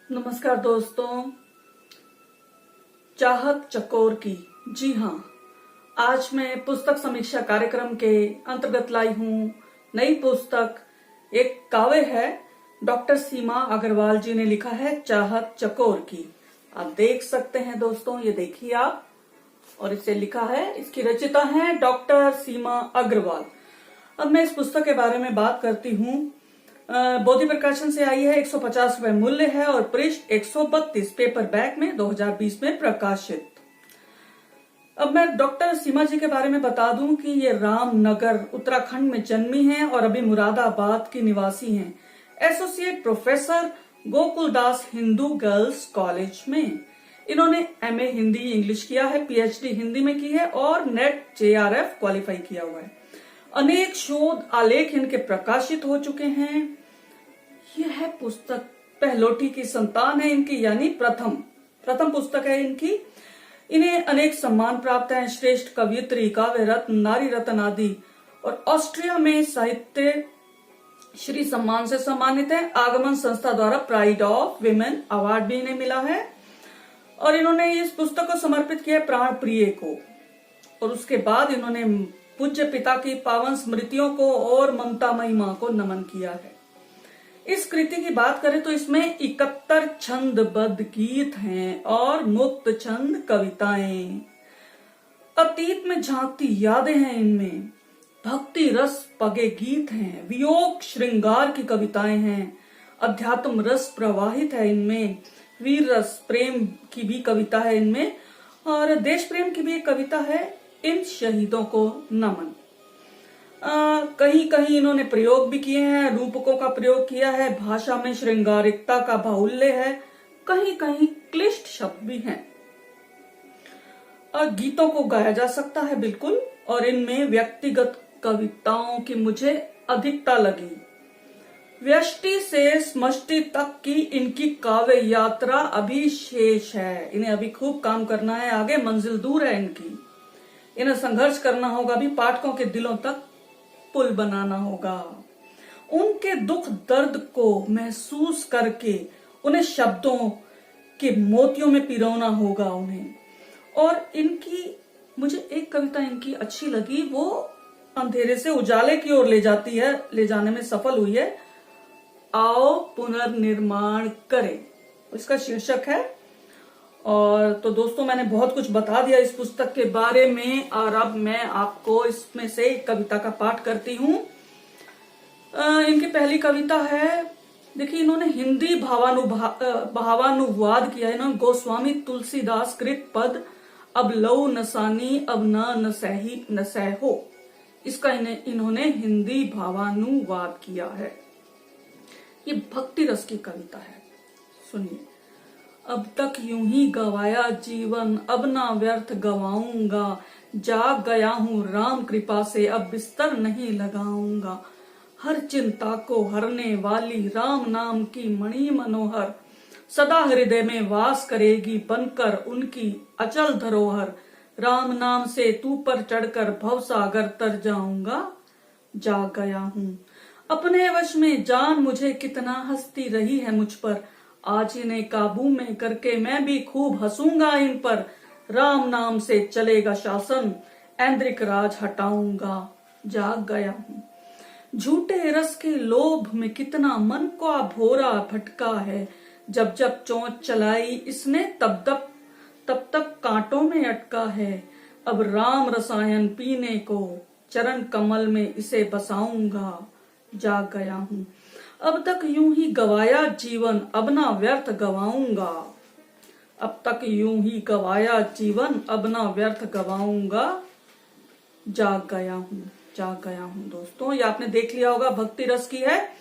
नमस्कार दोस्तों। चाहत चकोर की, जी हाँ, आज मैं पुस्तक समीक्षा कार्यक्रम के अंतर्गत लाई हूँ नई पुस्तक। एक काव्य है, डॉक्टर सीमा अग्रवाल जी ने लिखा है चाहत चकोर की। आप देख सकते हैं दोस्तों, ये देखिए आप, और इसे लिखा है, इसकी रचिता है डॉक्टर सीमा अग्रवाल। अब मैं इस पुस्तक के बारे में बात करती हूँ। बोधि प्रकाशन से आई है, 150 रुपए मूल्य है और पृष्ठ 132, पेपर बैक में 2020 में प्रकाशित। अब मैं डॉक्टर सीमा जी के बारे में बता दूं कि ये रामनगर उत्तराखंड में जन्मी हैं और अभी मुरादाबाद की निवासी हैं। Associate professor Gokuldas Hindu girls college में इन्होंने एमए हिंदी इंग्लिश किया है, पीएचडी हिंदी में की है और नेट जेआरएफ क्वालिफाई किया हुआ है। अनेक शोध आलेख इनके प्रकाशित हो चुके हैं। यह है पुस्तक पहलोठी की संतान है इनकी, यानी प्रथम पुस्तक है इनकी। इन्हें अनेक सम्मान प्राप्त हैं, श्रेष्ठ कवयित्री, काव्य रत्न, नारी रत्न आदि, और ऑस्ट्रिया में साहित्य श्री सम्मान से सम्मानित है। आगमन संस्था द्वारा प्राइड ऑफ विमेन अवार्ड भी इन्हें मिला है और इन्होंने इस पुस्तक को समर्पित किया प्राण प्रिय को। और उसके बाद इन्होंने पूज्य पिता की पावन स्मृतियों को और ममतामयी मां को नमन किया है। इस कृति की बात करें तो इसमें 71 छंदबद्ध गीत हैं और मुक्त छंद कविताएं। अतीत में झांकती यादें हैं इनमें, भक्ति रस पगे गीत हैं, वियोग श्रृंगार की कविताएं हैं, अध्यात्म रस प्रवाहित है इनमें, वीर रस प्रेम की भी कविता है इनमें, और देश प्रेम की भी एक कविता है, इन शहीदों को नमन। कहीं कहीं इन्होंने प्रयोग भी किए हैं, रूपकों का प्रयोग किया है, भाषा में श्रृंगारिकता का बाहुल्य है, कहीं कहीं क्लिष्ट शब्द भी हैं। गीतों को गाया जा सकता है बिल्कुल, और इनमें व्यक्तिगत कविताओं की मुझे अधिकता लगी। व्यष्टि से समष्टि तक की इनकी काव्य यात्रा अभी शेष है। इन्हें अभी खूब काम करना है, आगे मंजिल दूर है इनकी। इन्हें संघर्ष करना होगा, भी पाठकों के दिलों तक पुल बनाना होगा। उनके दुख दर्द को महसूस करके उन्हें शब्दों के मोतियों में पिरोना होगा उन्हें। और इनकी मुझे एक कविता इनकी अच्छी लगी, वो अंधेरे से उजाले की ओर ले जाती है, ले जाने में सफल हुई है। आओ पुनर्निर्माण करें, इसका शीर्षक है। और तो दोस्तों, मैंने बहुत कुछ बता दिया इस पुस्तक के बारे में, और अब मैं आपको इसमें से एक कविता का पाठ करती हूँ। इनकी पहली कविता है, देखिए इन्होंने हिंदी भावानुवाद किया है इन्होंने, गोस्वामी तुलसीदास कृत पद अब लऊ नसानी अब न सही न सहो, इसका इन्होंने हिंदी भावानुवाद किया है। ये भक्ति रस की कविता है, सुनिए। अब तक यूं ही गवाया जीवन, अब ना व्यर्थ गवाऊंगा, जाग गया हूँ राम कृपा से, अब बिस्तर नहीं लगाऊंगा। हर चिंता को हरने वाली राम नाम की मणि मनोहर, सदा हृदय में वास करेगी बनकर उनकी अचल धरोहर। राम नाम से तू पर चढ़कर भवसागर तर जाऊंगा, जाग गया हूँ अपने वश में, जान मुझे कितना हंसती रही है मुझ पर, आज इन्हें काबू में करके मैं भी खूब हंसूंगा इन पर। राम नाम से चलेगा शासन, ऐन्द्रिक राज हटाऊंगा, जाग गया हूँ। झूठे रस के लोभ में कितना मन को भोरा भटका है, जब जब चोंच चलाई इसने तब तब कांटों में अटका है। अब राम रसायन पीने को चरण कमल में इसे बसाऊंगा, जाग गया हूँ। अब तक यूं ही गवाया जीवन, अब ना व्यर्थ गवाऊंगा। अब तक यूं ही गवाया जीवन, अब ना व्यर्थ गवाऊंगा, जाग गया हूँ, जाग गया हूँ। दोस्तों, ये आपने देख लिया होगा, भक्ति रस की है।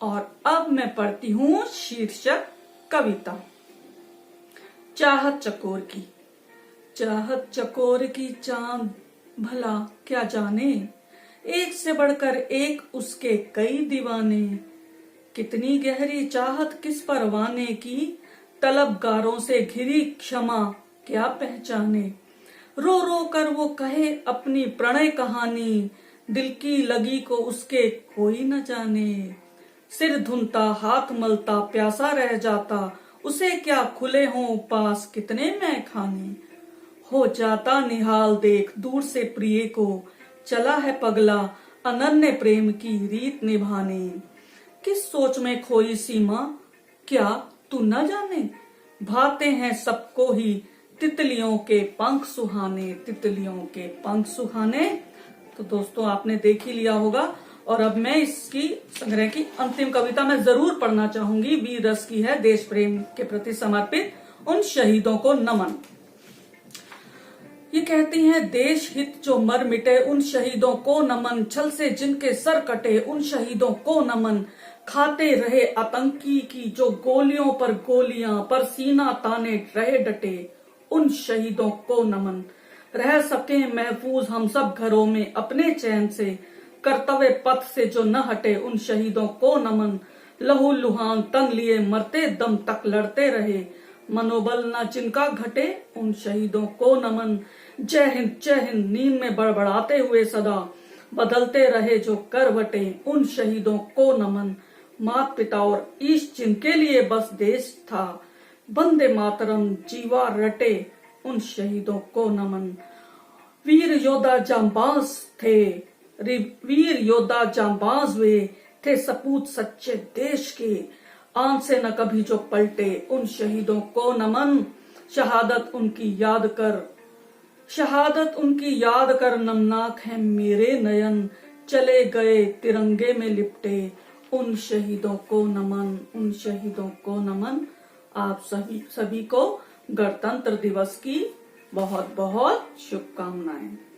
और अब मैं पढ़ती हूँ शीर्षक कविता, चाहत चकोर की। चाहत चकोर की चांद भला क्या जाने, एक से बढ़कर एक उसके कई दीवाने। कितनी गहरी चाहत किस परवाने की, तलबगारों से घिरी क्षमा क्या पहचाने। रो रो कर वो कहे अपनी प्रणय कहानी, दिल की लगी को उसके कोई न जाने। सिर धुनता हाथ मलता प्यासा रह जाता, उसे क्या खुले हों उपास कितने मैं खाने। हो जाता निहाल देख दूर से प्रिय को, चला है पगला अनन्य प्रेम की रीत निभाने। किस सोच में खोई सीमा क्या तू न जाने, भाते हैं सबको ही तितलियों के पंख सुहाने, तितलियों के पंख सुहाने। तो दोस्तों आपने देख ही लिया होगा, और अब मैं इसकी संग्रह की अंतिम कविता मैं जरूर पढ़ना चाहूंगी। वीर रस की है, देश प्रेम के प्रति समर्पित, उन शहीदों को नमन। ये कहती हैं, देश हित जो मर मिटे उन शहीदों को नमन, छल से जिनके सर कटे उन शहीदों को नमन, खाते रहे आतंकी की जो गोलियों पर गोलियां पर सीना ताने रहे डटे उन शहीदों को नमन, रह सके महफूज हम सब घरों में अपने चैन से, कर्तव्य पथ से जो न हटे उन शहीदों को नमन, लहू लुहान तन लिए मरते दम तक लड़ते रहे, मनोबल न जिनका घटे उन शहीदों को नमन, जय हिंद नींद में बड़बड़ाते हुए सदा बदलते रहे जो करवटे उन शहीदों को नमन, मात पिता और ईश जिनके लिए बस देश था, वंदे मातरम जीवा रटे उन शहीदों को नमन। वीर योद्धा जांबाज थे, वीर योद्धा जांबाज वे थे सपूत सच्चे देश के, आन से न कभी जो पलटे उन शहीदों को नमन, शहादत उनकी याद कर नमनाक है मेरे नयन, चले गए तिरंगे में लिपटे उन शहीदों को नमन, उन शहीदों को नमन। आप सभी को गणतंत्र दिवस की बहुत बहुत शुभकामनाएं।